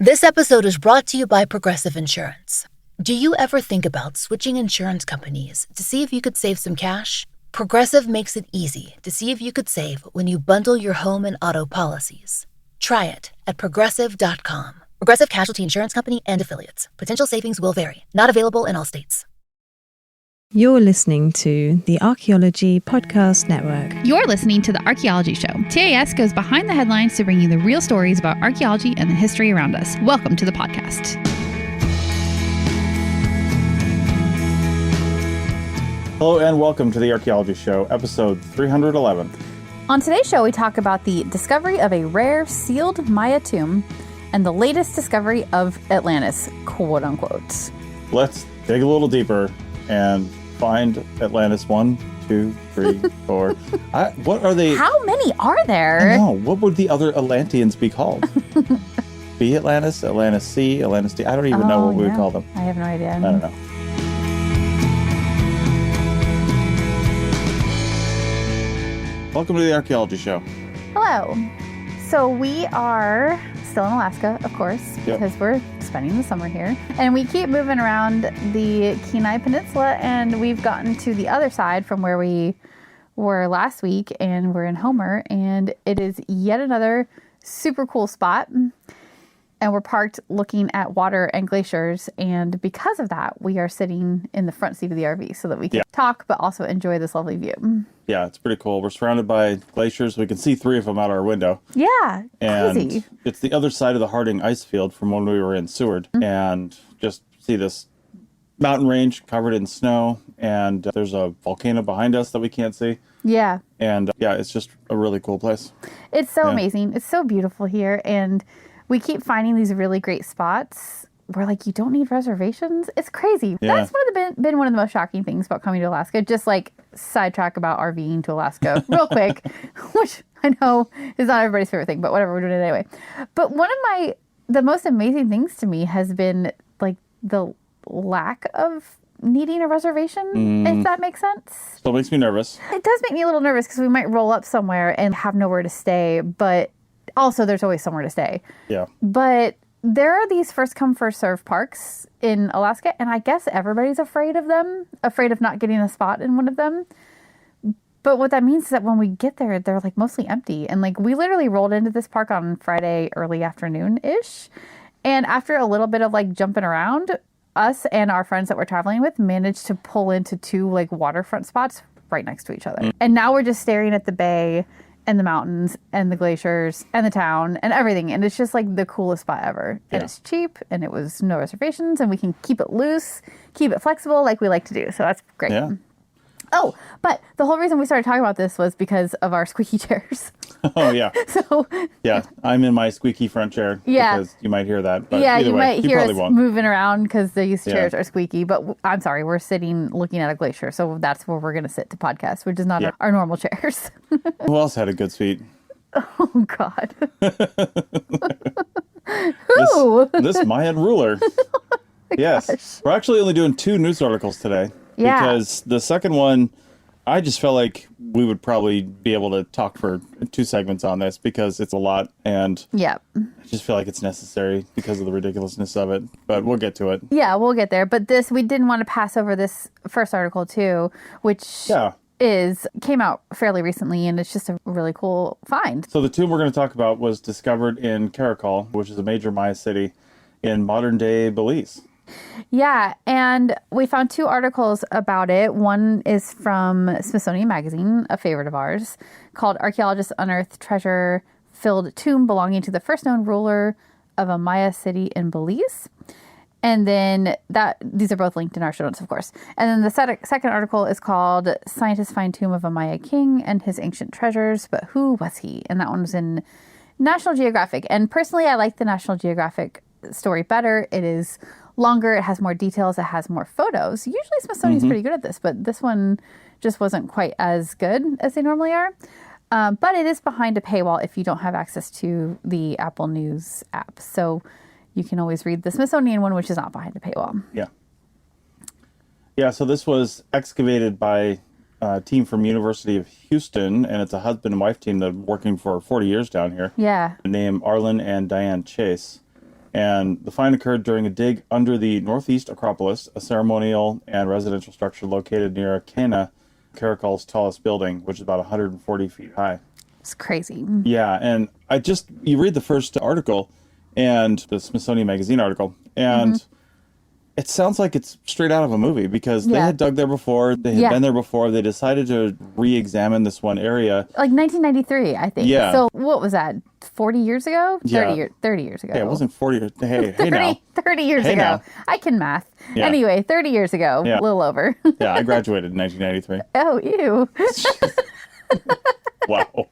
This episode is brought to you by Progressive Insurance. Do you ever think about switching insurance companies to see if you could save some cash? Progressive makes it easy to see if you could save when you bundle your home and auto policies. Try it at Progressive.com. Progressive Casualty Insurance Company and Affiliates. Potential savings will vary. Not available in all states. You're listening to the Archaeology Podcast Network. You're listening to the Archaeology Show. TAS goes behind the headlines to bring you the real stories about archaeology and the history around us. Welcome to the podcast. Hello and welcome to the Archaeology Show, episode 311. On today's show, we talk about the discovery of a rare sealed Maya tomb and the latest discovery of Atlantis, quote unquote. Let's dig a little deeper and find Atlantis 1, 2, 3, 4. What are they? How many are there? I know. What would the other Atlanteans be called? B Atlantis, Atlantis C, Atlantis D. I don't even know what we would call them. I have no idea. I don't know. Welcome to the Archaeology Show. Hello. So we are still in Alaska, of course, because we're spending the summer here. And we keep moving around the Kenai Peninsula, and we've gotten to the other side from where we were last week, and we're in Homer, and it is yet another super cool spot. And we're parked looking at water and glaciers, and because of that, we are sitting in the front seat of the RV so that we can talk, but also enjoy this lovely view. Yeah, it's pretty cool. We're surrounded by glaciers. We can see 3 of them out our window. Yeah, and crazy. It's the other side of the Harding ice field from when we were in Seward. And just see this mountain range covered in snow, and there's a volcano behind us that we can't see. Yeah. And it's just a really cool place. It's so amazing. It's so beautiful here, and we keep finding these really great spots where, like, you don't need reservations. It's crazy. Yeah. That's been one of the most shocking things about coming to Alaska. Just, like, sidetrack about RVing to Alaska real quick, which I know is not everybody's favorite thing, but whatever, we're doing it anyway. But one of the most amazing things to me has been, like, the lack of needing a reservation, if that makes sense. Still makes me nervous. It does make me a little nervous because we might roll up somewhere and have nowhere to stay, but also there's always somewhere to stay. Yeah. But there are these first come, first serve parks in Alaska, and I guess everybody's afraid of them, afraid of not getting a spot in one of them. But what that means is that when we get there, they're like mostly empty. And like we literally rolled into this park on Friday early afternoon-ish. And after a little bit of like jumping around, us and our friends that we're traveling with managed to pull into 2 like waterfront spots right next to each other. And now we're just staring at the bay and the mountains and the glaciers and the town and everything. And it's just like the coolest spot ever. And it's cheap, and it was no reservations, and we can keep it loose, keep it flexible like we like to do. So that's great. Yeah. Oh, but the whole reason we started talking about this was because of our squeaky chairs. Oh, yeah. So yeah, I'm in my squeaky front chair. Yeah. Because you might hear that. But yeah, either you way, might hear us probably won't. moving around because these chairs are squeaky. But I'm sorry, we're sitting looking at a glacier. So that's where we're going to sit to podcast, which is not our normal chairs. Who else had a good seat? Oh, God. Who? This Mayan ruler. Yes. Gosh. We're actually only doing 2 news articles today. Yeah. Because the second one, I just felt like we would probably be able to talk for 2 segments on this because it's a lot. And Yeah. I just feel like it's necessary because of the ridiculousness of it. But we'll get to it. Yeah, we'll get there. But we didn't want to pass over this first article, too, which came out fairly recently, and it's just a really cool find. So the tomb we're going to talk about was discovered in Caracol, which is a major Maya city in modern-day Belize. Yeah, and we found 2 articles about it. One is from Smithsonian Magazine, a favorite of ours, called Archaeologists Unearth Treasure-Filled Tomb Belonging to the First Known Ruler of a Maya City in Belize. And then these are both linked in our show notes, of course. And then the second article is called Scientists Find Tomb of a Maya King and His Ancient Treasures, but Who Was He? And that one was in National Geographic. And personally, I like the National Geographic story better. It is longer, it has more details, it has more photos. Usually Smithsonian's pretty good at this, but this one just wasn't quite as good as they normally are. But it is behind a paywall if you don't have access to the Apple News app. So you can always read the Smithsonian one, which is not behind a paywall. Yeah. Yeah, so this was excavated by a team from University of Houston, and it's a husband and wife team that have been working for 40 years down here. Yeah. Named Arlen and Diane Chase. And the find occurred during a dig under the Northeast Acropolis, a ceremonial and residential structure located near Cana, Caracol's tallest building, which is about 140 feet high. It's crazy. Yeah, and you read the first article, and the Smithsonian Magazine article, and it sounds like it's straight out of a movie, because they had dug there before, they had been there before, they decided to re-examine this one area. Like 1993, I think. Yeah. So what was that, 40 years ago? 30 years ago. Hey, it wasn't 40, hey now. 30 years ago. Now. I can math. Yeah. Anyway, 30 years ago, Yeah. a little over. Yeah, I graduated in 1993. Oh, ew. Wow.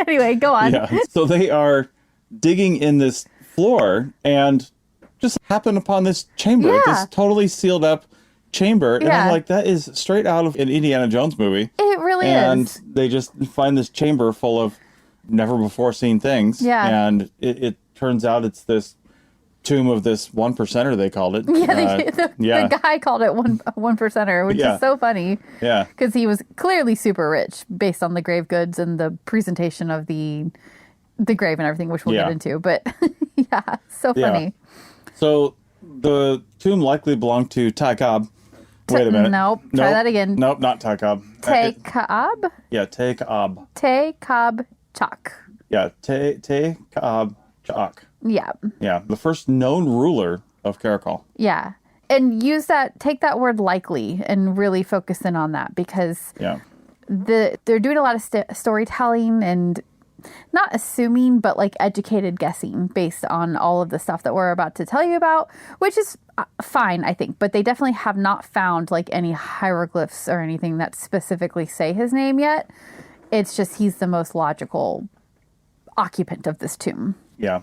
Anyway, go on. Yeah. So they are digging in this floor and just happen upon this chamber, this totally sealed up chamber. And I'm like, that is straight out of an Indiana Jones movie. It really and is. They just find this chamber full of never before seen things. Yeah. And it turns out it's this tomb of this 1%er, they called it. Yeah, the guy called it one percenter, which is so funny. Yeah. Because he was clearly super rich based on the grave goods and the presentation of the grave and everything, which we'll get into. But yeah, so funny. So the tomb likely belonged to Tai Cobb. Wait a minute. Nope. Try that again. Nope, not Tai Cobb. Tai Cobb? Yeah, Tai Cobb. Tai Cobb Chalk. Yeah, Tai Cobb Chalk. Yeah. Yeah, the first known ruler of Caracol. Yeah. And take that word likely and really focus in on that, because they're doing a lot of storytelling and not assuming, but like educated guessing based on all of the stuff that we're about to tell you about, which is fine, I think. But they definitely have not found like any hieroglyphs or anything that specifically say his name yet. It's just he's the most logical occupant of this tomb. Yeah.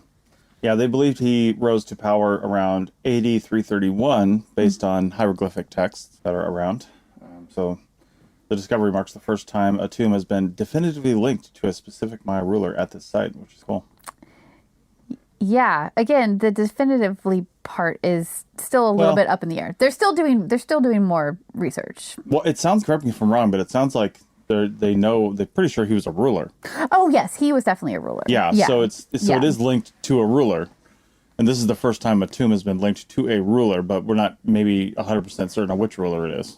Yeah, they believed he rose to power around AD 331 based on hieroglyphic texts that are around. So the discovery marks the first time a tomb has been definitively linked to a specific Maya ruler at this site, which is cool. Yeah, again, the definitively part is still a little bit up in the air. They're still doing more research. Well, it sounds, correct me if I'm wrong, but it sounds like they're pretty sure he was a ruler. Oh yes, he was definitely a ruler. Yeah. So it is linked to a ruler. And this is the first time a tomb has been linked to a ruler, but we're not maybe 100% certain on which ruler it is.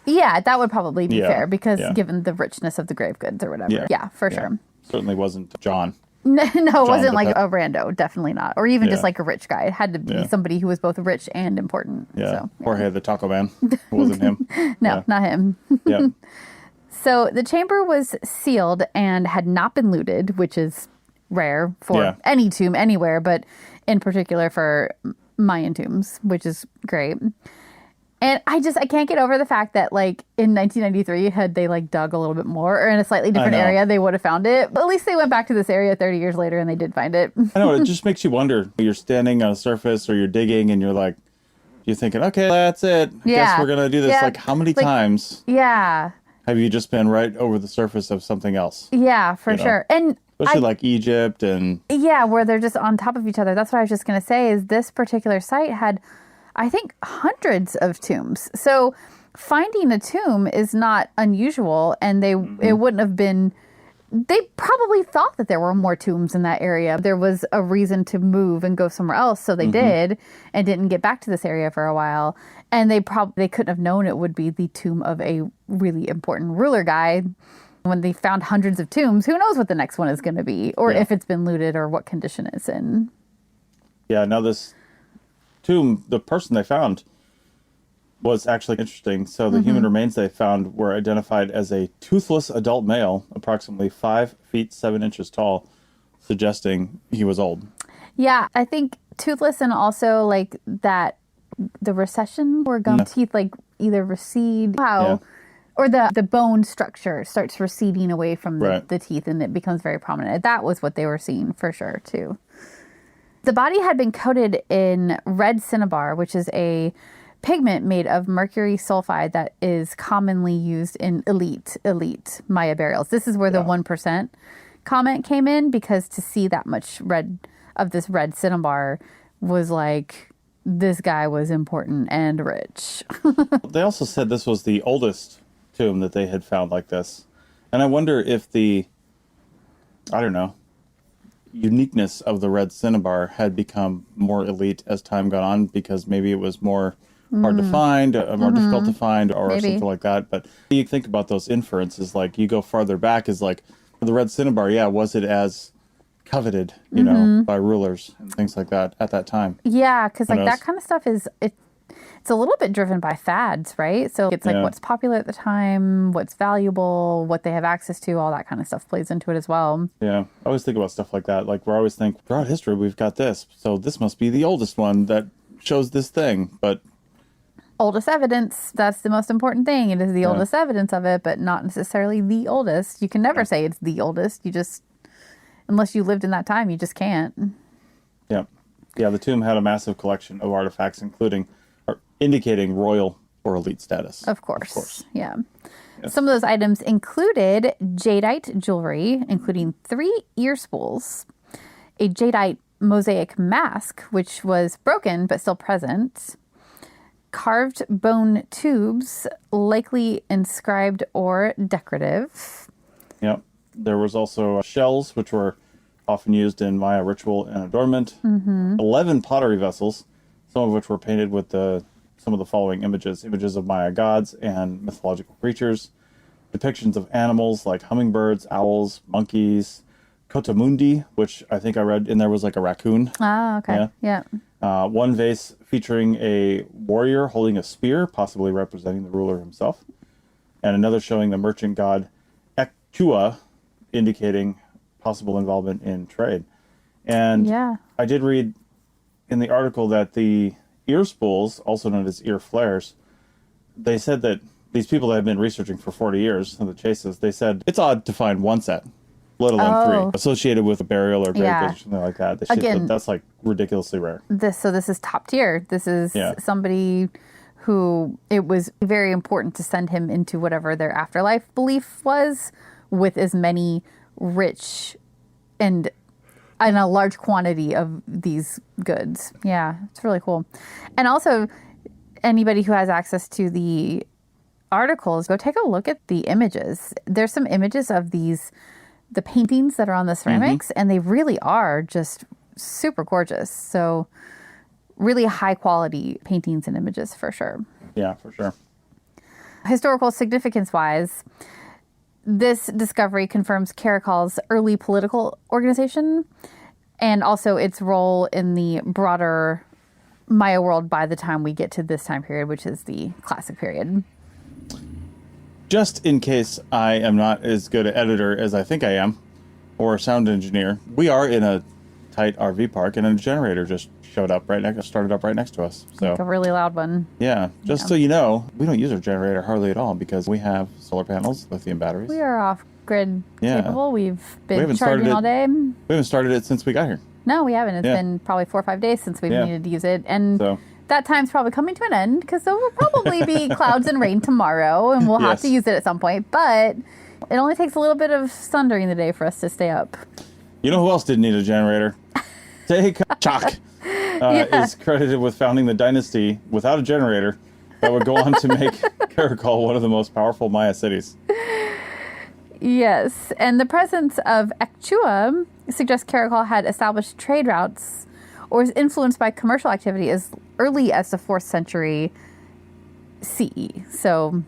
Yeah, that would probably be fair, because Yeah. given the richness of the grave goods or whatever. Yeah, for sure. Certainly wasn't John. No, it wasn't like the a rando, definitely not. Or even just like a rich guy. It had to be somebody who was both rich and important. Yeah. So, Jorge the Taco Man. It wasn't him. No, not him. Yeah. So the chamber was sealed and had not been looted, which is rare for any tomb anywhere, but in particular for Mayan tombs, which is great. And I can't get over the fact that like in 1993, had they like dug a little bit more or in a slightly different area, they would have found it. But at least they went back to this area 30 years later and they did find it. I know, it just makes you wonder. You're standing on a surface or you're digging and you're thinking, okay, that's it. I guess we're going to do this. Like how many times? Yeah. Have you just been right over the surface of something else? Yeah, for sure. And especially like Egypt and... Yeah, where they're just on top of each other. That's what I was just going to say, is this particular site had, I think, hundreds of tombs. So finding a tomb is not unusual, and it wouldn't have been... They probably thought that there were more tombs in that area. There was a reason to move and go somewhere else, so they did, and didn't get back to this area for a while. And they couldn't have known it would be the tomb of a really important ruler guy. When they found hundreds of tombs, who knows what the next one is going to be, or if it's been looted, or what condition it's in. Yeah, now this tomb, the person they found was actually interesting. So the human remains they found were identified as a toothless adult male, approximately 5 feet 7 inches tall, suggesting he was old. Yeah, I think toothless, and also like that the recession where gum teeth like either recede, or the bone structure starts receding away from the teeth and it becomes very prominent. That was what they were seeing for sure too. The body had been coated in red cinnabar, which is a pigment made of mercury sulfide that is commonly used in elite Maya burials. This is where the 1% comment came in, because to see that much this red cinnabar was like, this guy was important and rich. They also said this was the oldest tomb that they had found like this. And I wonder if uniqueness of the red cinnabar had become more elite as time got on, because maybe it was more hard to find, more difficult to find, or Maybe. something like that. But you think about those inferences, like you go farther back, is like for the red cinnabar, was it as coveted, by rulers and things like that at that time? Yeah, because like knows? that kind of stuff it's a little bit driven by fads, right? So it's like what's popular at the time, what's valuable, what they have access to, all that kind of stuff plays into it as well. Yeah, I always think about stuff like that. Like, we always think, throughout history, we've got this, so this must be the oldest one that shows this thing. But Oldest evidence, that's the most important thing. It is the oldest evidence of it, but not necessarily the oldest. You can never say it's the oldest. You just, unless you lived in that time, you just can't. yeah, the tomb had a massive collection of artifacts, indicating royal or elite status. Of course. Yeah. Yes. Some of those items included jadeite jewelry, including 3 ear spools, a jadeite mosaic mask, which was broken but still present, carved bone tubes, likely inscribed or decorative. Yep. There was also shells, which were often used in Maya ritual and adornment. 11 pottery vessels, some of which were painted with some of the following images of Maya gods and mythological creatures, depictions of animals like hummingbirds, owls, monkeys, kotamundi, which I think I read in there was like a raccoon. Ah, okay. Yeah. One vase featuring a warrior holding a spear, possibly representing the ruler himself, and another showing the merchant god Ektua, indicating possible involvement in trade. And I did read in the article that the ear spools, also known as ear flares, they said that these people that have been researching for 40 years, the chases, they said it's odd to find one set, let alone 3, associated with a burial or grave or something like that. Again, that's like ridiculously rare. This is top tier. This is somebody who it was very important to send him into whatever their afterlife belief was, with as many rich and a large quantity of these goods. Yeah, it's really cool. And also, anybody who has access to the articles, go take a look at the images. There's some images of the paintings that are on the ceramics, and they really are just super gorgeous. So really high quality paintings and images for sure. Yeah, for sure. Historical significance wise, this discovery confirms Caracol's early political organization and also its role in the broader Maya world by the time we get to this time period, which is the classic period. Just in case I am not as good an editor as I think I am, or a sound engineer, we are in a tight RV park, and a generator just started up right next to us. So like a really loud one. Yeah, so you know, we don't use our generator hardly at all because we have solar panels, lithium batteries. We are off-grid capable. We've been charging all day. We haven't started it since we got here. No, we haven't. It's been probably 4 or 5 days since we've needed to use it. And that time's probably coming to an end because there will probably be clouds and rain tomorrow, and we'll have to use it at some point. But it only takes a little bit of sun during the day for us to stay up. You know who else didn't need a generator? Chak is credited with founding the dynasty without a generator that would go on to make Caracol one of the most powerful Maya cities. Yes, and the presence of Ekchua suggests Caracol had established trade routes or was influenced by commercial activity as early as the 4th century CE. So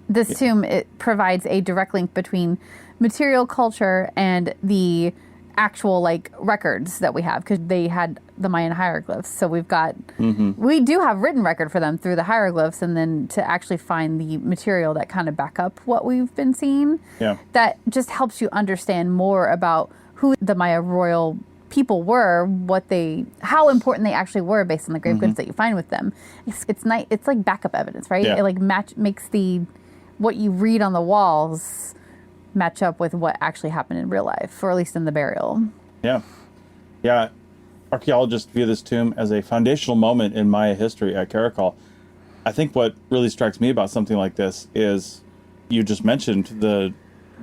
this tomb, it provides a direct link between material culture and the actual records that we have, because they had the Mayan hieroglyphs. So we've got, we do have written record for them through the hieroglyphs, and then to actually find the material that kind of back up what we've been seeing. Yeah. That just helps you understand more about who the Maya royal people were, how important they actually were based on the grave goods that you find with them. It's nice. It's like backup evidence, right? Yeah. It makes what you read on the walls match up with what actually happened in real life, or at least in the burial. Yeah. Archaeologists view this tomb as a foundational moment in Maya history at Caracol. I think what really strikes me about something like this is, you just mentioned the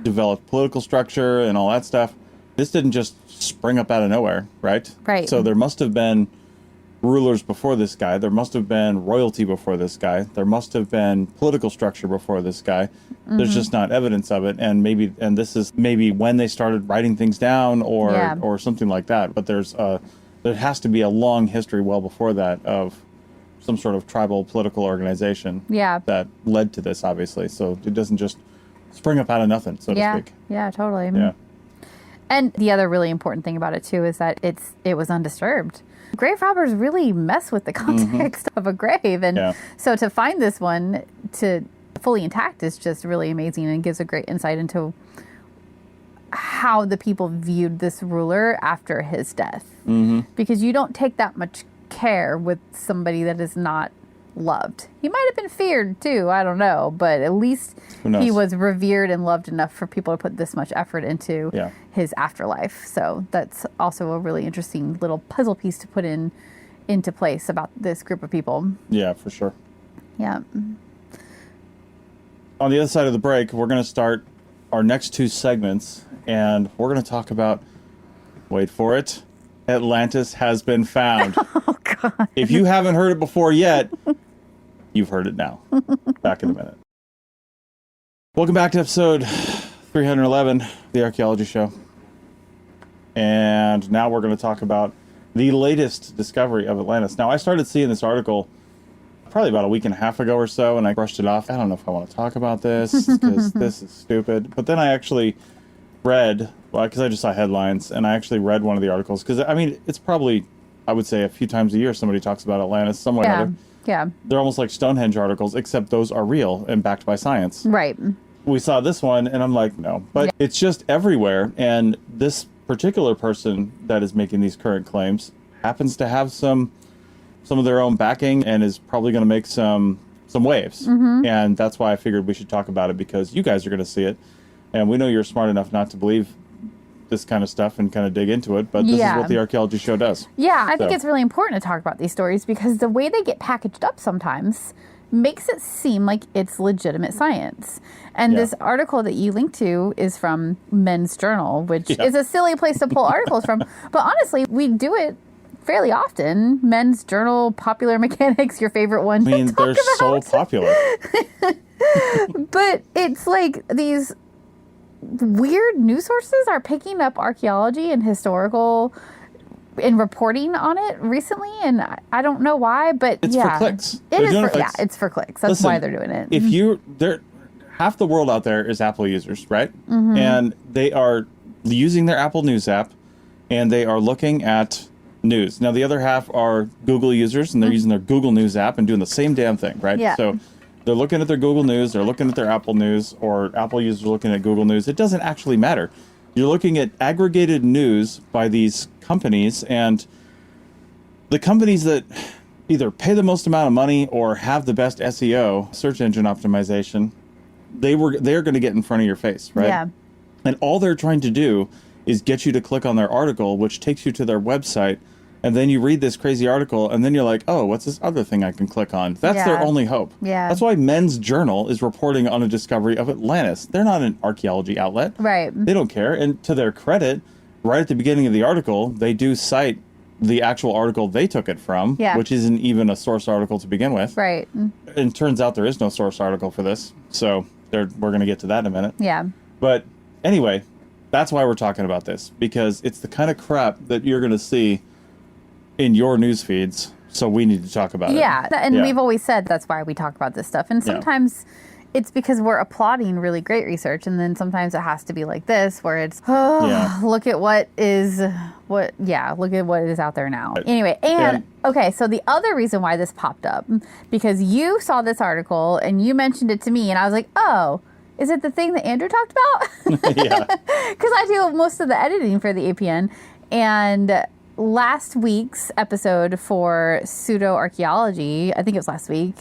developed political structure and all that stuff. This didn't just spring up out of nowhere, right? Right. So there must have been rulers before this guy. There must have been royalty before this guy. There must have been political structure before this guy. There's just not evidence of it. And this is maybe when they started writing things down or something like that. But there has to be a long history well before that of some sort of tribal political organization that led to this, obviously. So it doesn't just spring up out of nothing, so to speak. Yeah, totally. Yeah. And the other really important thing about it, too, is that it was undisturbed. Grave robbers really mess with the context of a grave. And so to find this one to fully intact is just really amazing and gives a great insight into how the people viewed this ruler after his death. Because you don't take that much care with somebody that is not loved. He might have been feared too, I don't know, but at least he was revered and loved enough for people to put this much effort into his afterlife. So that's also a really interesting little puzzle piece to put into place about this group of people. Yeah, for sure. Yeah. On the other side of the break, we're going to start our next two segments, and we're going to talk about, wait for it, Atlantis has been found. Oh, God. If you haven't heard it before yet, you've heard it now. Back in a minute. Welcome back to episode 311, the Archaeology Show. And now we're going to talk about the latest discovery of Atlantis. Now, I started seeing this article probably about a week and a half ago or so, and I brushed it off. I don't know if I want to talk about this because this is stupid. But then I actually read, because I just saw headlines, and I actually read one of the articles. Because, I mean, it's probably, I would say, a few times a year somebody talks about Atlantis some way or other. Yeah. They're almost like Stonehenge articles, except those are real and backed by science. Right. We saw this one, and I'm like, no. But it's just everywhere, and this particular person that is making these current claims happens to have some of their own backing and is probably going to make some waves. And that's why I figured we should talk about it, because you guys are going to see it. And we know you're smart enough not to believe this kind of stuff and kind of dig into it, but this is what the Archaeology Show does. Yeah, I think it's really important to talk about these stories because the way they get packaged up sometimes makes it seem like it's legitimate science. And this article that you linked to is from Men's Journal, which is a silly place to pull articles from. But honestly, we do it fairly often. Men's Journal, Popular Mechanics, your favorite one. I mean, they're so popular. But it's like these weird news sources are picking up archaeology and historical and reporting on it recently, and I don't know why, but it's for clicks. It's for clicks. That's why they're doing it. If half the world out there is Apple users, right? And they are using their Apple News app, and they are looking at news. Now, the other half are Google users, and they're using their Google News app and doing the same damn thing, right? Yeah. So they're looking at their Google News, they're looking at their Apple News, or Apple users are looking at Google News. It doesn't actually matter. You're looking at aggregated news by these companies, and the companies that either pay the most amount of money or have the best SEO, search engine optimization, they're going to get in front of your face, right? Yeah. And all they're trying to do is get you to click on their article, which takes you to their website, and then you read this crazy article, and then you're like, oh, what's this other thing I can click on? That's their only hope. Yeah. That's why Men's Journal is reporting on a discovery of Atlantis. They're not an archaeology outlet. Right. They don't care. And to their credit, right at the beginning of the article, they do cite the actual article they took it from, which isn't even a source article to begin with. Right. And turns out there is no source article for this. So we're going to get to that in a minute. Yeah. But anyway, that's why we're talking about this, because it's the kind of crap that you're going to see in your news feeds, so we need to talk about it. Yeah, and we've always said that's why we talk about this stuff. And sometimes it's because we're applauding really great research, and then sometimes it has to be like this, where it's, look at what is out there now. Right. Anyway, okay, so the other reason why this popped up, because you saw this article, and you mentioned it to me, and I was like, oh, is it the thing that Andrew talked about? Yeah. Because I do most of the editing for the APN, and last week's episode for pseudo-archaeology, I think it was last week,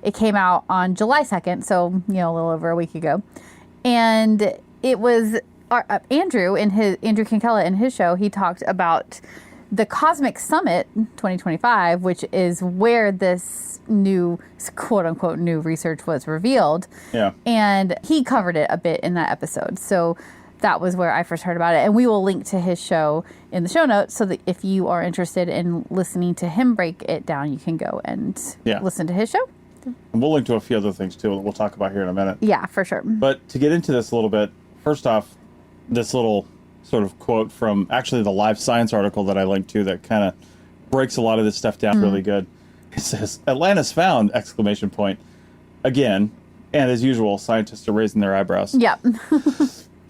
it came out on July 2nd, so, a little over a week ago. And it was Andrew Kinkella in his show, he talked about the Cosmic Summit 2025, which is where this new, quote-unquote, new research was revealed. Yeah. And he covered it a bit in that episode. So that was where I first heard about it. And we will link to his show in the show notes so that if you are interested in listening to him break it down, you can go and listen to his show. And we'll link to a few other things, too, that we'll talk about here in a minute. Yeah, for sure. But to get into this a little bit, first off, this little sort of quote from actually the Live Science article that I linked to that kind of breaks a lot of this stuff down really good. It says, Atlantis found, ! Again, and as usual, scientists are raising their eyebrows. Yeah.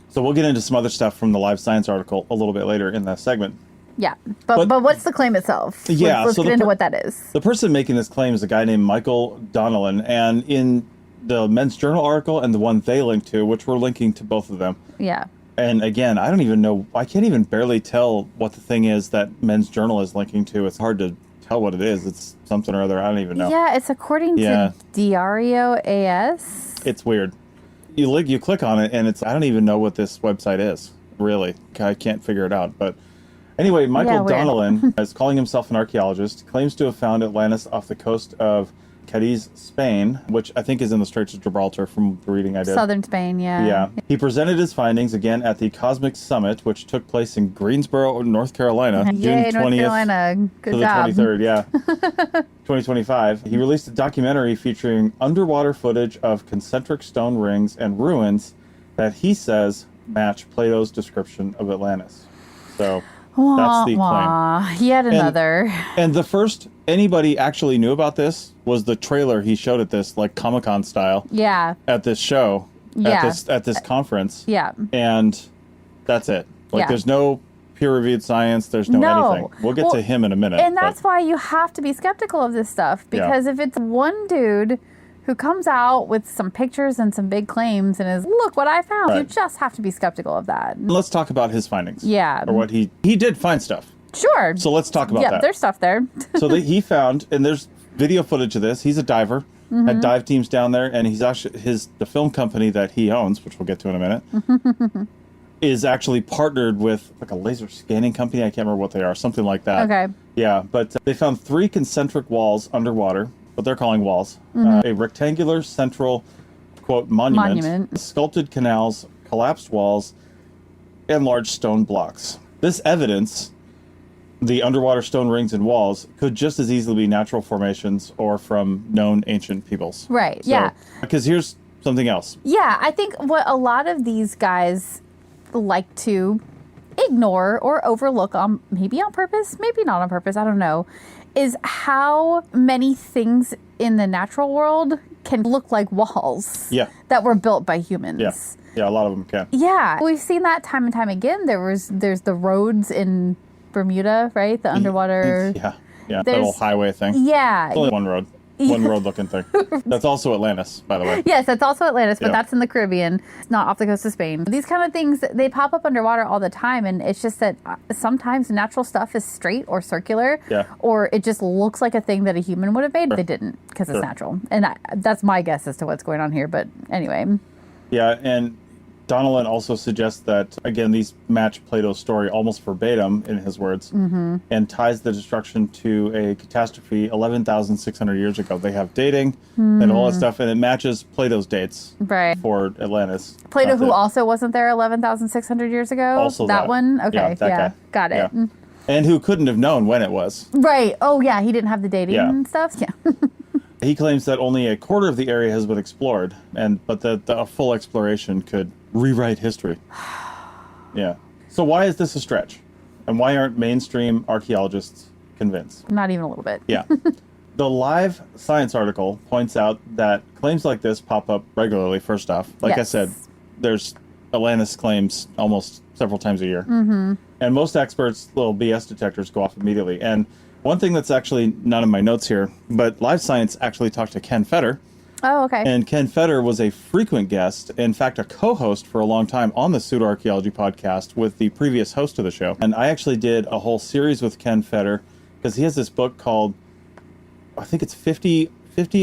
So we'll get into some other stuff from the Live Science article a little bit later in that segment. Yeah. But what's the claim itself? Yeah. Let's get into what that is. The person making this claim is a guy named Michael Donnellan. And in the Men's Journal article and the one they linked to, which we're linking to both of them. Yeah. And again, I don't even know. I can't even barely tell what the thing is that Men's Journal is linking to. It's hard to tell what it is. It's something or other. I don't even know. Yeah, it's according to Diario AS. It's weird. You click on it, and I don't even know what this website is, really. I can't figure it out. But anyway, Michael Donnellan is calling himself an archaeologist, claims to have found Atlantis off the coast of Cadiz, Spain, which I think is in the Straits of Gibraltar from the reading I did. Southern Spain, yeah. Yeah. He presented his findings again at the Cosmic Summit, which took place in Greensboro, North Carolina, Yay, June 20th North Carolina. Good to job. the 23rd, yeah. 2025. He released a documentary featuring underwater footage of concentric stone rings and ruins that he says match Plato's description of Atlantis. So that's the claim. Yet another. And the first anybody actually knew about this was the trailer he showed at this, like Comic-Con style. Yeah. At this show. Yeah. At this conference. Yeah. And that's it. Like there's no peer-reviewed science. There's no anything. We'll get to him in a minute. And that's why you have to be skeptical of this stuff. Because if it's one dude who comes out with some pictures and some big claims and is, look what I found, you just have to be skeptical of that. Let's talk about his findings. Yeah. Or what he did find stuff. Sure. So let's talk about that. Yeah, there's stuff there. So he found, and there's video footage of this. He's a diver, had dive teams down there, and he's actually the film company that he owns, which we'll get to in a minute, is actually partnered with like a laser scanning company. I can't remember what they are, something like that. Okay. Yeah, but they found 3 concentric walls underwater, what they're calling walls, a rectangular central, quote, monument, sculpted canals, collapsed walls, and large stone blocks. This evidence, the underwater stone rings and walls, could just as easily be natural formations or from known ancient peoples. Right, So, because here's something else. Yeah, I think what a lot of these guys like to ignore or overlook, maybe on purpose, maybe not on purpose, I don't know, is how many things in the natural world can look like walls that were built by humans. Yeah, a lot of them can. Yeah, we've seen that time and time again. There's the roads in Bermuda, right? The underwater. Yeah, that little highway thing. Yeah. It's only one road looking thing. That's also Atlantis, by the way. Yes, that's also Atlantis, but that's in the Caribbean. It's not off the coast of Spain. These kind of things, they pop up underwater all the time, and it's just that sometimes natural stuff is straight or circular, or it just looks like a thing that a human would have made. They didn't, because it's natural. And that's my guess as to what's going on here, but anyway. Yeah, and Donnellan also suggests that, again, these match Plato's story almost verbatim, in his words, and ties the destruction to a catastrophe 11,600 years ago. They have dating and all that stuff, and it matches Plato's dates for Atlantis. Plato, who also wasn't there 11,600 years ago? Also that one? Okay, yeah, that guy. Got it. Yeah. And who couldn't have known when it was. Right. Oh, yeah, he didn't have the dating and stuff? Yeah. He claims that only a quarter of the area has been explored, but that a full exploration could rewrite history. Yeah. So why is this a stretch? And why aren't mainstream archaeologists convinced? Not even a little bit. Yeah. The Live Science article points out that claims like this pop up regularly, first off. Like I said, there's Atlantis claims almost several times a year. And most experts' little BS detectors go off immediately. And one thing that's actually not in my notes here, but Live Science actually talked to Ken Feder. Oh, okay. And Ken Feder was a frequent guest, in fact, a co-host for a long time on the Pseudo-Archaeology podcast with the previous host of the show. And I actually did a whole series with Ken Feder because he has this book called, I think it's 50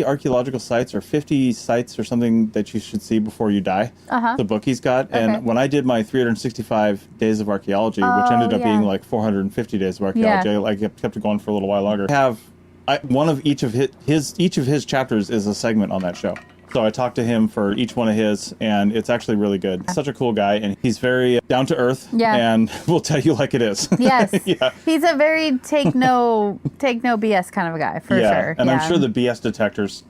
archaeological sites or 50 sites or something that you should see before you die. The book he's got. Okay. And when I did my 365 days of archaeology, which ended up being like 450 days of archaeology, I kept it going for a little while longer. One of each of his chapters is a segment on that show. So I talked to him for each one of his, and it's actually really good. Such a cool guy, and he's very down to earth, and will tell you like it is. Yes. He's a very take no BS kind of a guy, for sure. And I'm sure the BS detectors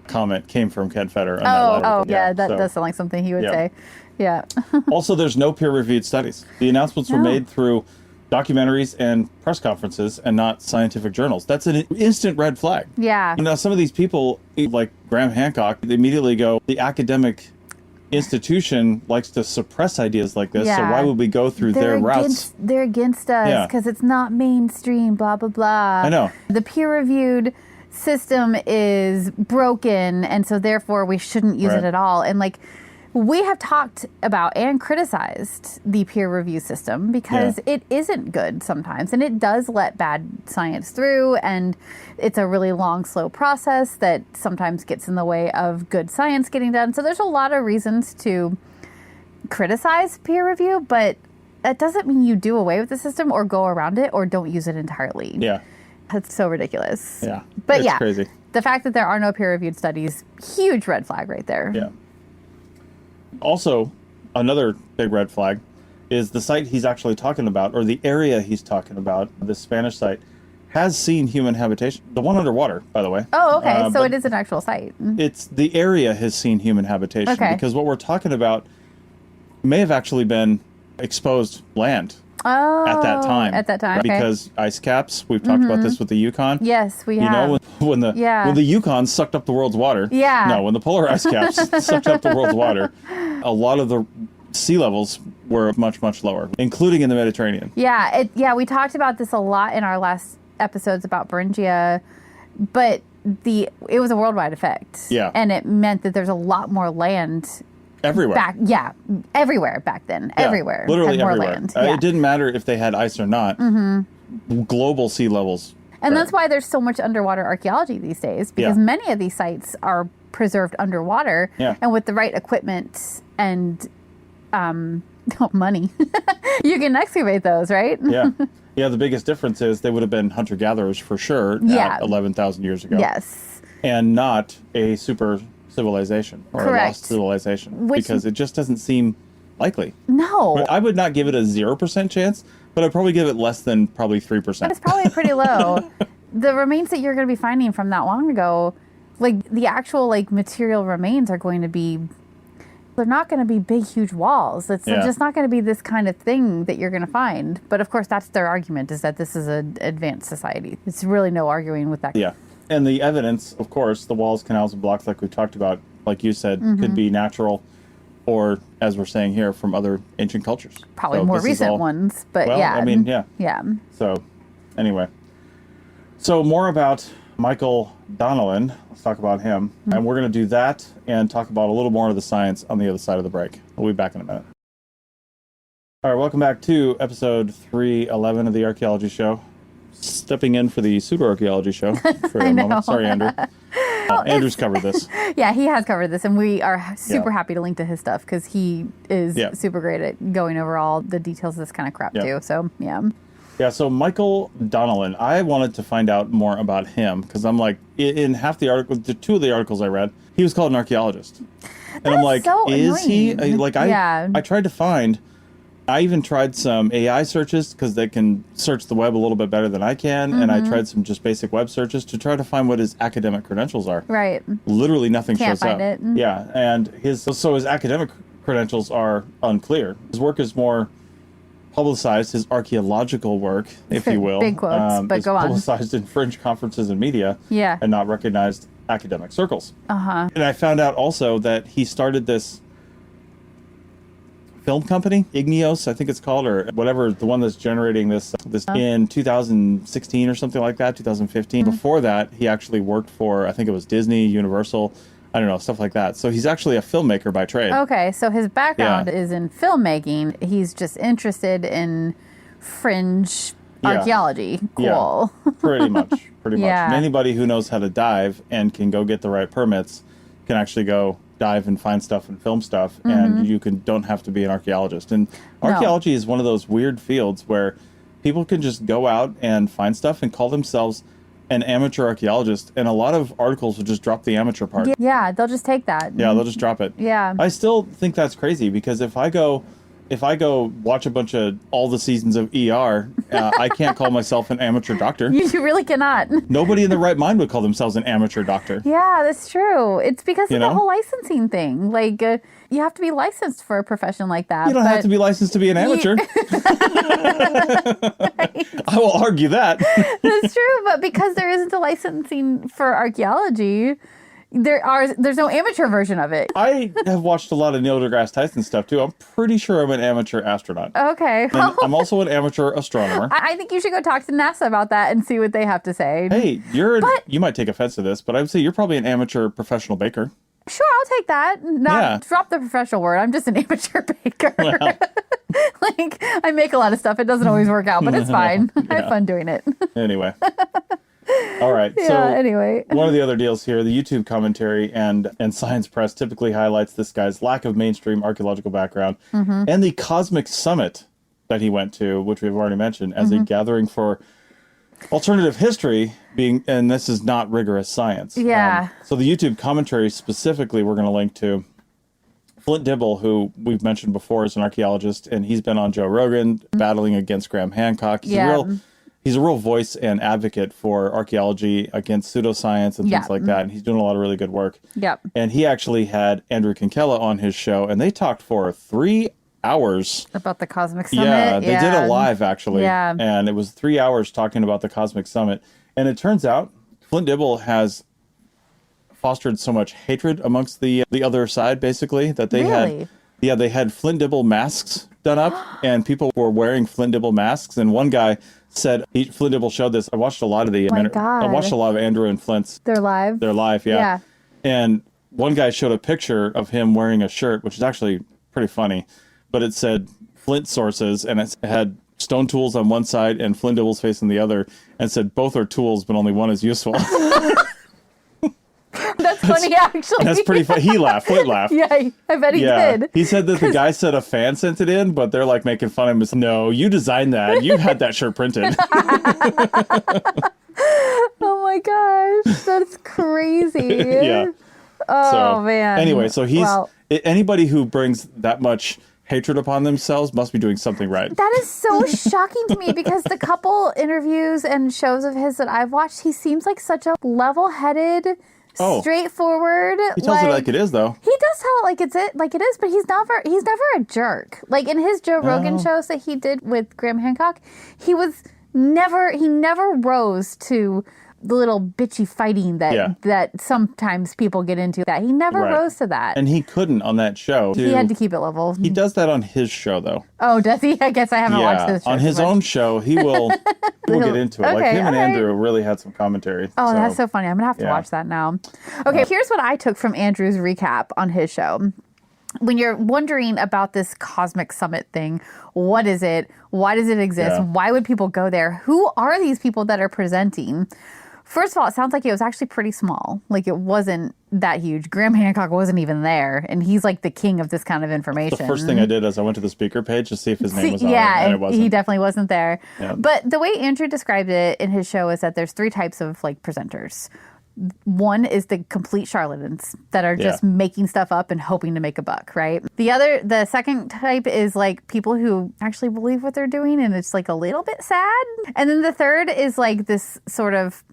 comment came from Ken Feder. That does sound like something he would say. Yeah. Also, there's no peer-reviewed studies. The announcements were made through documentaries and press conferences and not scientific journals. That's an instant red flag. Yeah. Now, some of these people, like Graham Hancock, they immediately go, the academic institution likes to suppress ideas like this, so why would we go through their routes? They're against us because it's not mainstream, blah, blah, blah. I know. The peer-reviewed system is broken, and so therefore we shouldn't use it at all. And like, we have talked about and criticized the peer review system because it isn't good sometimes, and it does let bad science through, and it's a really long, slow process that sometimes gets in the way of good science getting done. So there's a lot of reasons to criticize peer review, but that doesn't mean you do away with the system or go around it or don't use it entirely. Yeah. That's so ridiculous. Yeah. But it's crazy. The fact that there are no peer reviewed studies, huge red flag right there. Yeah. Also, another big red flag is the site he's actually talking about, or the area he's talking about, the Spanish site, has seen human habitation. The one underwater, by the way. Oh, okay. So it is an actual site. It's the area has seen human habitation. Okay. Because what we're talking about may have actually been exposed land at that time. At that time, okay. Because ice caps, we've talked about this with the Yukon. Yes, we have. You know, when the Yukon sucked up the world's water. Yeah. No, when the polar ice caps sucked up the world's water, a lot of the sea levels were much, much lower, including in the Mediterranean. Yeah, we talked about this a lot in our last episodes about Beringia, but it was a worldwide effect. Yeah. And it meant that there's a lot more land everywhere. Everywhere back then. Yeah, everywhere. Literally had more everywhere. Land. It didn't matter if they had ice or not. Mm-hmm. Global sea levels. And that's why there's so much underwater archaeology these days, because many of these sites are preserved underwater. Yeah. And with the right equipment and money, you can excavate those, right? Yeah. Yeah, the biggest difference is they would have been hunter-gatherers for sure at 11,000 years ago. Yes. And not a super civilization or a lost civilization. Because it just doesn't seem likely. No. But I would not give it a 0% chance, but I'd probably give it less than probably 3%. It's probably pretty low. The remains that you're going to be finding from that long ago, like the actual material remains are going to be, they're not going to be big, huge walls. It's just not going to be this kind of thing that you're going to find. But of course, that's their argument, is that this is an advanced society. It's really no arguing with that. Yeah. And the evidence, of course, the walls, canals, and blocks, like we talked about, like you said, could be natural or, as we're saying here, from other ancient cultures. Probably more recent ones, but yeah. So, anyway. So, more about Michael Donnellan. Let's talk about him. Mm-hmm. And we're going to do that and talk about a little more of the science on the other side of the break. We'll be back in a minute. All right, welcome back to episode 311 of the Archaeology Show. Stepping in for the pseudo-archaeology show for a moment. Sorry, Andrew. Andrew's covered this. Yeah, he has covered this, and we are super happy to link to his stuff because he is super great at going over all the details of this kind of crap too. So, Yeah, so Michael Donnellan, I wanted to find out more about him because I'm like, in half the article, the two of the articles I read, he was called an archaeologist. And I'm like, so is annoying. he? Like, I tried to find, I even tried some AI searches because they can search the web a little bit better than I can. And I tried some just basic web searches to try to find what his academic credentials are. Right. Literally nothing Can't shows up. find it. Yeah, and his academic credentials are unclear. His work is more publicized, his archaeological work, if you will. Big quotes, but is go on. publicized in fringe conferences and media. Yeah. And not recognized academic circles. Uh-huh. And I found out also that he started this film company, Igneos, I think it's called, or whatever, the one that's generating this in 2016 or something like that, 2015. Before that, he actually worked for, I think it was Disney, Universal, I don't know, stuff like that. So he's actually a filmmaker by trade. Okay, so his background is in filmmaking. He's just interested in fringe archaeology. Cool. Yeah, pretty much. Yeah. And anybody who knows how to dive and can go get the right permits can actually go dive and find stuff and film stuff, and you don't have to be an archaeologist. And archaeology is one of those weird fields where people can just go out and find stuff and call themselves an amateur archaeologist, and a lot of articles will just drop the amateur part. Yeah, they'll just take that. Yeah, they'll just drop it. Yeah. I still think that's crazy, because if I go watch a bunch of all the seasons of ER, I can't call myself an amateur doctor. You really cannot. Nobody in their right mind would call themselves an amateur doctor. Yeah, that's true. It's because of know? the whole licensing thing. Like, you have to be licensed for a profession like that. You don't have to be licensed to be an amateur. I will argue that. That's true, but because there isn't a licensing for archaeology, there's no amateur version of it. I have watched a lot of Neil deGrasse Tyson stuff too. I'm pretty sure I'm an amateur astronaut. Okay. And I'm also an amateur astronomer. I think you should go talk to NASA about that and see what they have to say. Hey, you might take offense to this, but I would say you're probably an amateur professional baker. Sure, I'll take that. Drop the professional word. I'm just an amateur baker. Well. Like, I make a lot of stuff. It doesn't always work out, but it's fine. I have fun doing it. Anyway. All right. Anyway. One of the other deals here, the YouTube commentary and Science Press typically highlights this guy's lack of mainstream archaeological background and the Cosmic Summit that he went to, which we've already mentioned, as a gathering for alternative history, and this is not rigorous science. Yeah. So the YouTube commentary specifically we're going to link to Flint Dibble, who we've mentioned before is an archaeologist, and he's been on Joe Rogan battling against Graham Hancock. He's a real voice and advocate for archaeology against pseudoscience and things like that, and he's doing a lot of really good work. Yep. And he actually had Andrew Kinkella on his show, and they talked for 3 hours. About the Cosmic Summit? Yeah, they did it live, actually. Yeah. And it was 3 hours talking about the Cosmic Summit. And it turns out Flint Dibble has fostered so much hatred amongst the other side, basically, that they had Flint Dibble masks done up, and people were wearing Flint Dibble masks. And one guy said, Flint Dibble showed this. I watched a lot of I watched a lot of Andrew and Flint's. They're live? They're live, yeah. And one guy showed a picture of him wearing a shirt, which is actually pretty funny, but it said Flint sources, and it had stone tools on one side and Flint Dibble's face on the other, and said both are tools, but only one is useful. That's funny, actually. That's pretty funny. He laughed. Flint laughed. Yeah, I bet he did. He said that the guy said a fan sent it in, but they're like making fun of him. No, you designed that. You had that shirt printed. Oh my gosh, that's crazy. Yeah. Oh, man. Anyway, so anybody who brings that much hatred upon themselves must be doing something right. That is so shocking to me, because the couple interviews and shows of his that I've watched, he seems like such a level-headed, straightforward. He tells it like it is, though. He does tell it like it is, but he's never a jerk. Like in his Joe Rogan shows that he did with Graham Hancock, he never rose to the little bitchy fighting that sometimes people get into. That he never rose to that, and he couldn't on that show. He had to keep it level. He does that on his show, though. Oh, does he? I guess I haven't watched his show. On his own show, he will. We'll get into it. Okay, like him and Andrew really had some commentary. Oh, that's so funny. I'm gonna have to watch that now. Okay, here's what I took from Andrew's recap on his show. When you're wondering about this Cosmic Summit thing, what is it? Why does it exist? Why would people go there? Who are these people that are presenting? First of all, it sounds like it was actually pretty small. Like, it wasn't that huge. Graham Hancock wasn't even there, and he's like the king of this kind of information. The first thing I did is I went to the speaker page to see if his name was on it, and it wasn't. He definitely wasn't there. Yeah. But the way Andrew described it in his show is that there's 3 types of like presenters. One is the complete charlatans that are just making stuff up and hoping to make a buck, right? The second type is like people who actually believe what they're doing, and it's like a little bit sad. And then the third is like this sort of,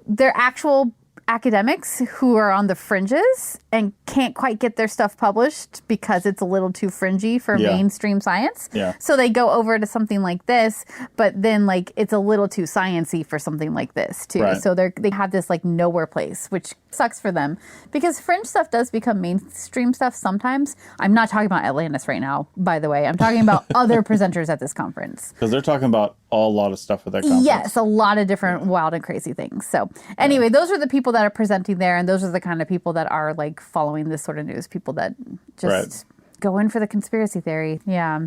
they're actual academics who are on the fringes and can't quite get their stuff published because it's a little too fringy for mainstream science. Yeah. So they go over to something like this, but then like it's a little too sciencey for something like this too. Right. So they have this like nowhere place, which sucks for them because fringe stuff does become mainstream stuff sometimes. I'm not talking about Atlantis right now, by the way. I'm talking about other presenters at this conference. Because they're talking about a lot of stuff at that conference. Yes, a lot of different wild and crazy things. So anyway, those are the people that are presenting there, and those are the kind of people that are like following this sort of news. People that just go in for the conspiracy theory. Yeah.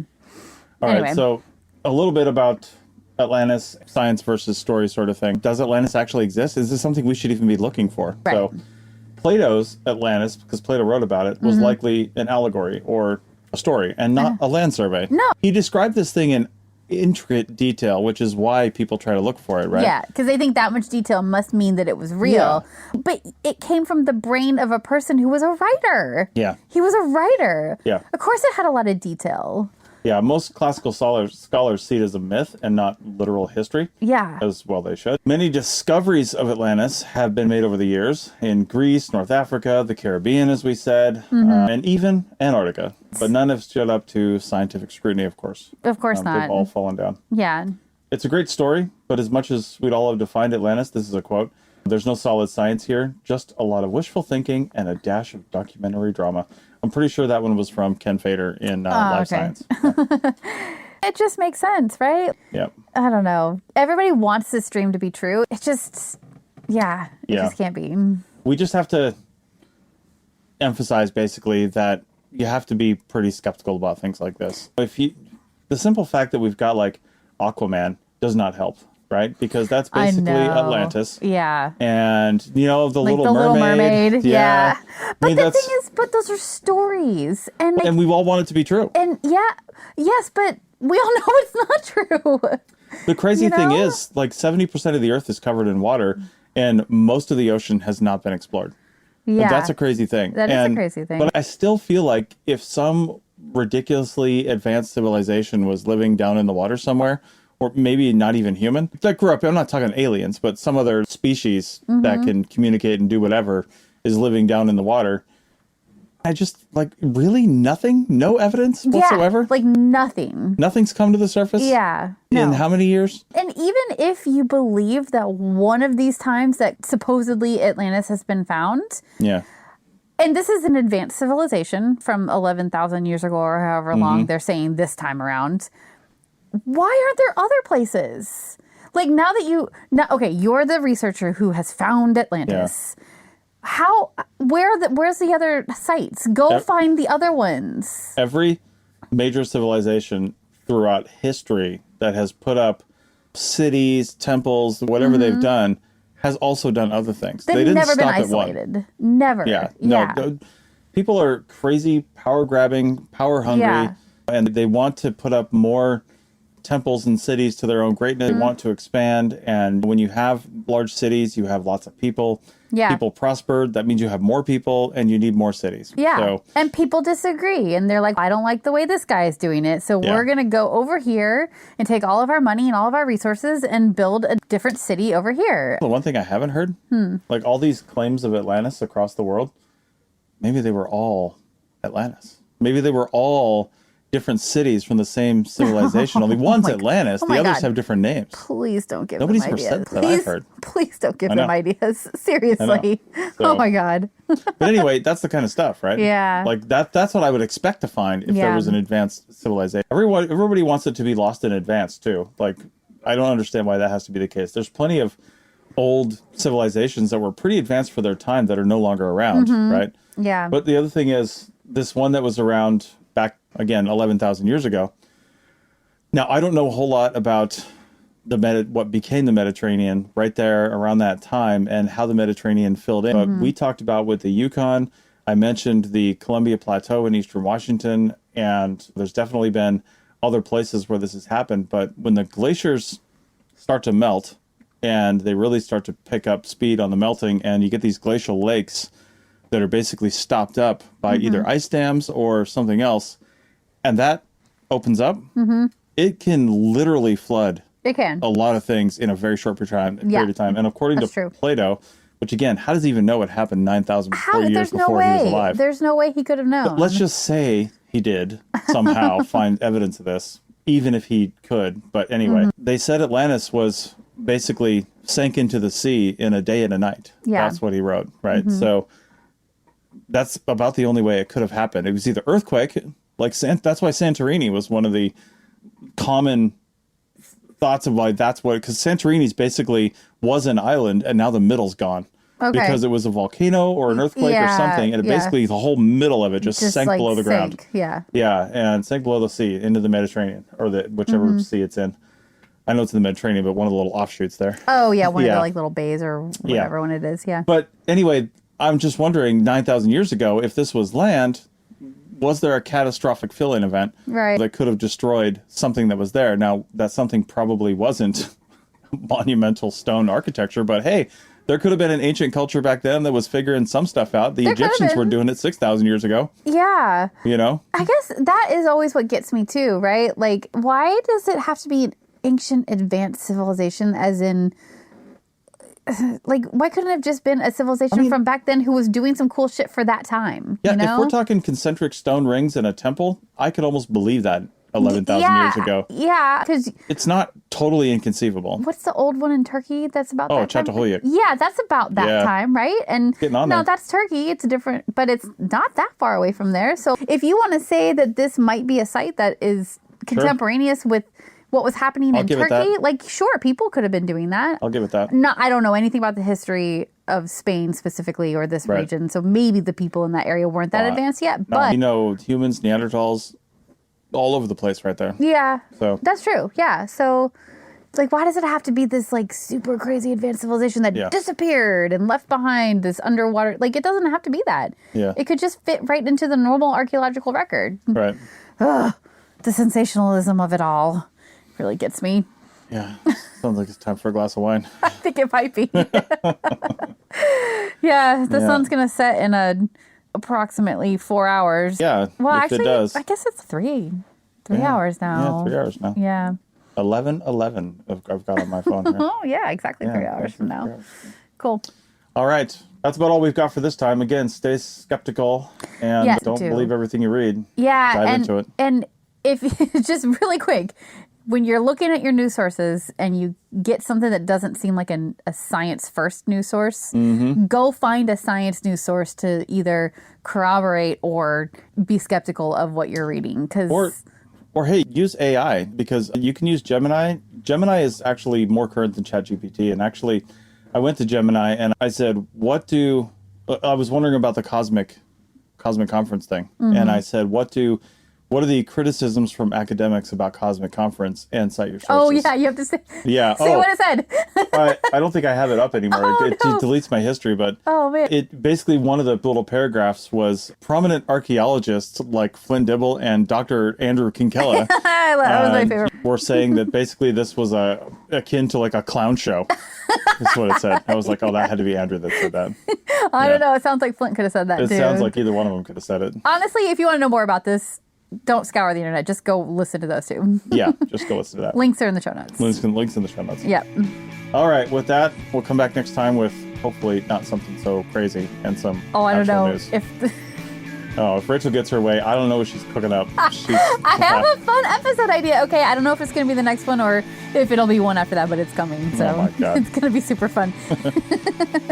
All right, so a little bit about Atlantis, science versus story sort of thing. Does Atlantis actually exist? Is this something we should even be looking for? Right. So Plato's Atlantis, because Plato wrote about it, was likely an allegory or a story and not a land survey. No. He described this thing in intricate detail, which is why people try to look for it, right? Yeah, because they think that much detail must mean that it was real. Yeah. But it came from the brain of a person who was a writer. Yeah. He was a writer. Yeah. Of course it had a lot of detail. Yeah, most classical scholars see it as a myth and not literal history. Yeah. As well they should. Many discoveries of Atlantis have been made over the years in Greece, North Africa, the Caribbean, as we said, and even Antarctica. But none have stood up to scientific scrutiny, of course. Of course not. They've all fallen down. Yeah. It's a great story, but as much as we'd all have defined Atlantis, this is a quote, there's no solid science here, just a lot of wishful thinking and a dash of documentary drama. I'm pretty sure that one was from Ken Fader in Life Science. It just makes sense, right? Yeah. I don't know. Everybody wants this dream to be true. It just, it just can't be. We just have to emphasize basically that you have to be pretty skeptical about things like this. The simple fact that we've got like Aquaman does not help, right? Because that's basically Atlantis. Yeah. And, the Like Little the Little Mermaid. Yeah. But the thing is, those are stories. And we all want it to be true. And yes, but we all know it's not true. The crazy thing is, like 70% of the Earth is covered in water, and most of the ocean has not been explored. Yeah. And that's a crazy thing. That is a crazy thing. But I still feel like if some ridiculously advanced civilization was living down in the water somewhere, or maybe not even human, that grew up, I'm not talking aliens, but some other species that can communicate and do whatever is living down in the water. I just, really nothing? No evidence whatsoever? Yeah, like nothing. Nothing's come to the surface? Yeah. In how many years? And even if you believe that one of these times that supposedly Atlantis has been found, Yeah. and this is an advanced civilization from 11,000 years ago or however long they're saying this time around, why aren't there other places? Like now that you're the researcher who has found Atlantis. Yeah. Where's the other sites? Go find the other ones. Every major civilization throughout history that has put up cities, temples, whatever they've done, has also done other things. They didn't never been stop isolated. At one. Never. Yeah. No. People are crazy, power grabbing, power hungry, and they want to put up more temples and cities to their own greatness. They want to expand, and when you have large cities, you have lots of people. Yeah. People prosper. That means you have more people, and you need more cities. Yeah. And people disagree, and they're like, I don't like the way this guy is doing it, so we're going to go over here and take all of our money and all of our resources and build a different city over here. The one thing I haven't heard, like all these claims of Atlantis across the world, maybe they were all Atlantis. Maybe they were all different cities from the same civilization. Only one's Atlantis. The others have different names. Please don't give Nobody's them ideas. ever said that I've heard. Please don't give them ideas. Seriously. Oh my God. But anyway, that's the kind of stuff, right? Yeah. Like that's what I would expect to find if there was an advanced civilization. Everybody wants it to be lost in advance too. Like, I don't understand why that has to be the case. There's plenty of old civilizations that were pretty advanced for their time that are no longer around, right? Yeah. But the other thing is, this one that was around back, again, 11,000 years ago. Now, I don't know a whole lot about what became the Mediterranean right there around that time and how the Mediterranean filled in. But we talked about with the Yukon. I mentioned the Columbia Plateau in eastern Washington, and there's definitely been other places where this has happened. But when the glaciers start to melt and they really start to pick up speed on the melting, and you get these glacial lakes that are basically stopped up by either ice dams or something else, and that opens up, it can literally flood a lot of things in a very short period of time. And according to Plato, which again, how does he even know what happened 9,000 years before he was alive? There's no way he could have known. But let's just say he did somehow find evidence of this, even if he could. But anyway, they said Atlantis was basically sank into the sea in a day and a night. Yeah. That's what he wrote, right? So that's about the only way it could have happened. It was either earthquake, that's why Santorini was one of the common thoughts of why that's what, because Santorini's basically was an island and now the middle's gone. Okay. Because it was a volcano or an earthquake or something, and it basically the whole middle of it just sank below the ground. Yeah. Yeah, and sank below the sea into the Mediterranean, or whichever sea it's in. I know it's in the Mediterranean, but one of the little offshoots there. Oh, yeah, one of the little bays or whatever one it is, But anyway, I'm just wondering, 9,000 years ago, if this was land, was there a catastrophic fill-in event that could have destroyed something that was there? Now, that something probably wasn't monumental stone architecture, but hey, there could have been an ancient culture back then that was figuring some stuff out. The Egyptians were doing it 6,000 years ago. Yeah. You know? I guess that is always what gets me too, right? Like, why does it have to be an ancient advanced civilization, as in, like, why couldn't it have just been a civilization from back then who was doing some cool shit for that time? Yeah, you know? If we're talking concentric stone rings in a temple, I could almost believe that 11,000 years ago. Yeah, because it's not totally inconceivable. What's the old one in Turkey that's about that time? Çatalhöyük. Yeah, that's about that time, right? And there. That's Turkey. It's different, but it's not that far away from there. So if you want to say that this might be a site that is contemporaneous with what was happening in Turkey, like, sure, people could have been doing that. I'll give it that. No, I don't know anything about the history of Spain specifically or this region, so maybe the people in that area weren't that advanced yet. But humans, Neanderthals, all over the place right there. Yeah. So that's true. Yeah. So, like, why does it have to be this, like, super crazy advanced civilization that disappeared and left behind this underwater? Like, it doesn't have to be that. Yeah. It could just fit right into the normal archaeological record. Right. Ugh, the sensationalism of it all really gets me. Yeah. Sounds like it's time for a glass of wine. I think it might be. Yeah. The sun's going to set in approximately 4 hours. Yeah. Well, if actually, it does. I guess it's 3 hours now. Yeah, 3 hours now. Yeah. 11:11 I've got on my phone here. Oh, yeah, exactly 3 hours from now. Cool. All right. That's about all we've got for this time. Again, stay skeptical and don't believe everything you read. Yeah. Dive into it. And if just really quick, when you're looking at your news sources and you get something that doesn't seem like a science first news source, go find a science news source to either corroborate or be skeptical of what you're reading. Or hey, use AI, because you can use Gemini. Gemini is actually more current than ChatGPT. And actually, I went to Gemini and I said, I was wondering about the cosmic conference thing. And I said, what are the criticisms from academics about Cosmic Conference, and cite your sources? Oh, yeah, you have to say what it said. I don't think I have it up anymore. It deletes my history, but it basically, one of the little paragraphs was prominent archaeologists like Flynn Dibble and Dr. Andrew Kinkella. That was my favorite. Were saying that basically this was akin to like a clown show. That's what it said. I was like, oh, that had to be Andrew that said that. I don't know. It sounds like Flint could have said that, too. It sounds like either one of them could have said it. Honestly, if you want to know more about this, don't scour the internet. Just go listen to those two. Yeah, just go listen to that. Links are in the show notes. Links in the show notes. Yep. All right. With that, we'll come back next time with hopefully not something so crazy and some I don't know news. If Rachel gets her way, I don't know what she's cooking up. I have a fun episode idea. Okay, I don't know if it's going to be the next one or if it'll be one after that, but it's coming. So my God. It's going to be super fun.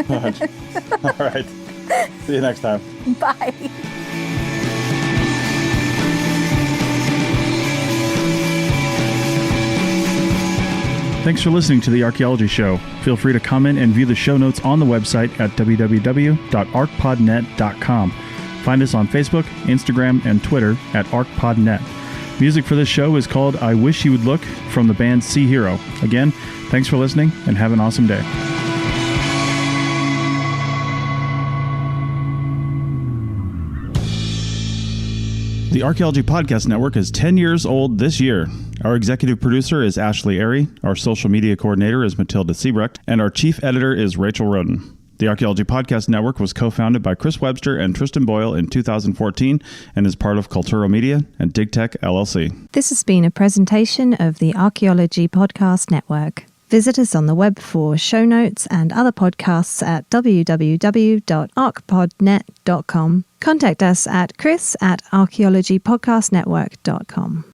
All right. See you next time. Bye. Thanks for listening to The Archaeology Show. Feel free to comment and view the show notes on the website at www.archpodnet.com. Find us on Facebook, Instagram, and Twitter at ArchPodNet. Music for this show is called I Wish You Would Look from the band Sea Hero. Again, thanks for listening and have an awesome day. The Archaeology Podcast Network is 10 years old this year. Our executive producer is Ashley Airy, our social media coordinator is Matilda Siebrecht, and our chief editor is Rachel Roden. The Archaeology Podcast Network was co-founded by Chris Webster and Tristan Boyle in 2014 and is part of Cultural Media and DigTech LLC. This has been a presentation of the Archaeology Podcast Network. Visit us on the web for show notes and other podcasts at www.archpodnet.com. Contact us at chris@archaeologypodcastnetwork.com.